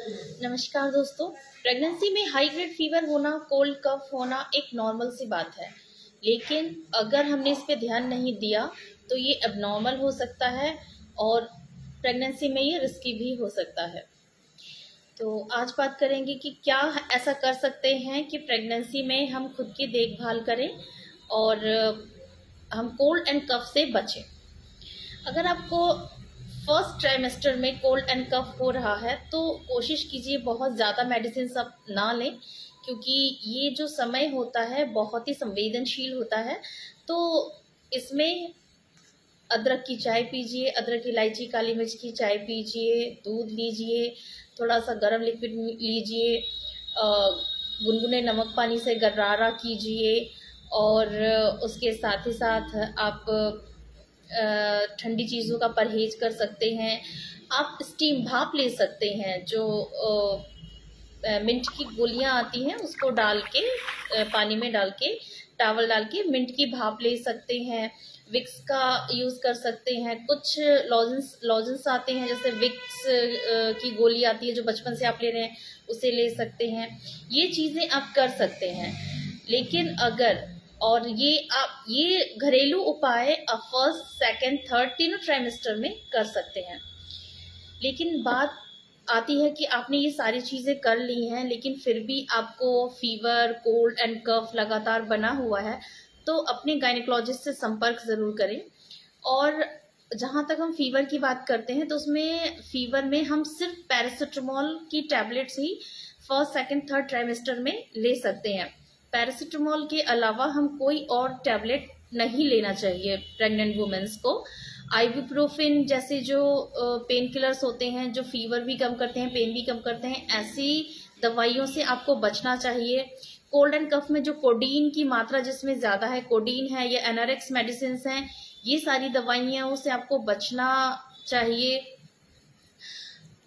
नमस्कार दोस्तों। प्रेगनेंसी में हाई ग्रेड फीवर होना, कोल्ड कफ होना एक नॉर्मल सी बात है, लेकिन अगर हमने इस पे ध्यान नहीं दिया तो ये एबनॉर्मल हो सकता है और प्रेगनेंसी में ये रिस्की भी हो सकता है। तो आज बात करेंगे कि क्या ऐसा कर सकते हैं कि प्रेगनेंसी में हम खुद की देखभाल करें और हम कोल्ड एंड कफ से बचें। अगर आपको फर्स्ट ट्राइमेस्टर में कोल्ड एंड कफ हो रहा है तो कोशिश कीजिए बहुत ज़्यादा मेडिसिन सब ना लें, क्योंकि ये जो समय होता है बहुत ही संवेदनशील होता है। तो इसमें अदरक की चाय पीजिए, अदरक इलायची काली मिर्च की चाय पीजिए, दूध लीजिए, थोड़ा सा गर्म लिक्विड लीजिए, गुनगुने नमक पानी से गरारा कीजिए और उसके साथ ही साथ आप ठंडी चीज़ों का परहेज कर सकते हैं। आप स्टीम भाप ले सकते हैं, जो मिंट की गोलियां आती हैं उसको डाल के पानी में डाल के टावल डाल के मिंट की भाप ले सकते हैं। विक्स का यूज़ कर सकते हैं। कुछ लॉजेंस आते हैं, जैसे विक्स की गोली आती है जो बचपन से आप ले रहे हैं, उसे ले सकते हैं। ये चीज़ें आप कर सकते हैं। लेकिन अगर ये घरेलू उपाय आप फर्स्ट, सेकंड, थर्ड तीनों ट्राइमेस्टर में कर सकते हैं। लेकिन बात आती है कि आपने ये सारी चीज़ें कर ली हैं लेकिन फिर भी आपको फीवर, कोल्ड एंड कफ लगातार बना हुआ है, तो अपने गायनेकोलॉजिस्ट से संपर्क ज़रूर करें। और जहाँ तक हम फीवर की बात करते हैं तो उसमें फीवर में हम सिर्फ पैरासिटामोल की टैबलेट्स ही फर्स्ट, सेकंड, थर्ड ट्राइमेस्टर में ले सकते हैं। पैरासिटामोल के अलावा हम कोई और टैबलेट नहीं लेना चाहिए प्रेग्नेंट वुमेन्स को। आइबुप्रोफेन जैसे जो पेन किलर्स होते हैं जो फीवर भी कम करते हैं, पेन भी कम करते हैं, ऐसी दवाइयों से आपको बचना चाहिए। कोल्ड एंड कफ में जो कोडीन की मात्रा जिसमें ज़्यादा है, कोडीन है या एनआरएक्स मेडिसिन हैं, ये सारी दवाइयाँ से आपको बचना चाहिए।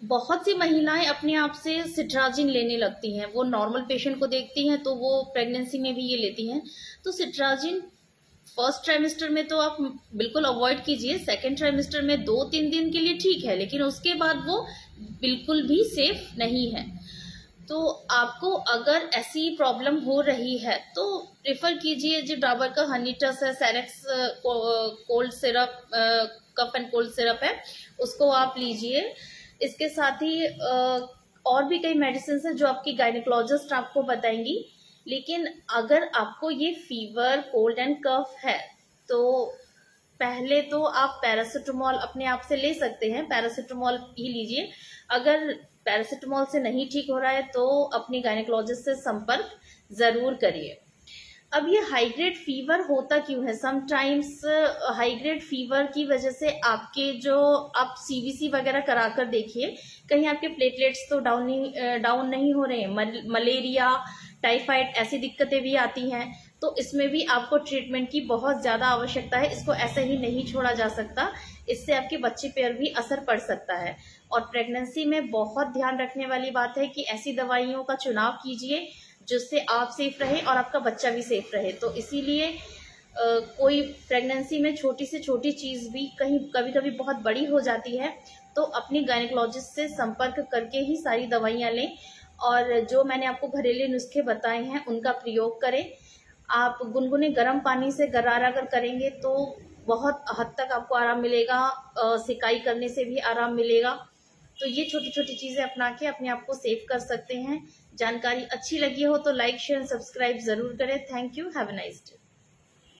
बहुत सी महिलाएं अपने आप से सिट्राजिन लेने लगती हैं। वो नॉर्मल पेशेंट को देखती हैं तो वो प्रेगनेंसी में भी ये लेती हैं। तो सिट्राजिन फर्स्ट ट्राइमेस्टर में तो आप बिल्कुल अवॉइड कीजिए। सेकेंड ट्राइमेस्टर में 2-3 दिन के लिए ठीक है, लेकिन उसके बाद वो बिल्कुल भी सेफ नहीं है। तो आपको अगर ऐसी प्रॉब्लम हो रही है तो प्रेफर कीजिए जो डाबर का हनी टस है, सेरेक्स cold syrup, cough and cold syrup है, उसको आप लीजिए। इसके साथ ही और भी कई मेडिसिन हैं जो आपकी गायनेकोलॉजिस्ट आपको बताएंगी। लेकिन अगर आपको ये फीवर, कोल्ड एंड कफ है तो पहले तो आप पैरासिटामोल अपने आप से ले सकते हैं, पैरासिटामोल ही लीजिए। अगर पैरासिटामोल से नहीं ठीक हो रहा है तो अपनी गायनेकोलॉजिस्ट से संपर्क जरूर करिए। अब ये हाई ग्रेड फीवर होता क्यों है? समटाइम्स हाई ग्रेड फीवर की वजह से आपके जो आप सीबीसी वगैरह करा कर देखिए, कहीं आपके प्लेटलेट्स तो डाउन नहीं हो रहे हैं। मलेरिया, टाइफाइड ऐसी दिक्कतें भी आती हैं, तो इसमें भी आपको ट्रीटमेंट की बहुत ज़्यादा आवश्यकता है। इसको ऐसे ही नहीं छोड़ा जा सकता, इससे आपके बच्चे पर भी असर पड़ सकता है। और प्रेगनेंसी में बहुत ध्यान रखने वाली बात है कि ऐसी दवाइयों का चुनाव कीजिए जिससे आप सेफ रहे और आपका बच्चा भी सेफ रहे। तो इसीलिए कोई प्रेगनेंसी में छोटी से छोटी चीज़ भी कभी कभी बहुत बड़ी हो जाती है, तो अपनी गायनेकोलॉजिस्ट से संपर्क करके ही सारी दवाइयाँ लें और जो मैंने आपको घरेलू नुस्खे बताए हैं उनका प्रयोग करें। आप गुनगुने गर्म पानी से गरारा अगर करेंगे तो बहुत हद तक आपको आराम मिलेगा, सिकाई करने से भी आराम मिलेगा। तो ये छोटी छोटी चीज़ें अपना के अपने आप को सेव कर सकते हैं। जानकारी अच्छी लगी हो तो लाइक, शेयर, सब्सक्राइब जरूर करें। Thank you. Have a nice day.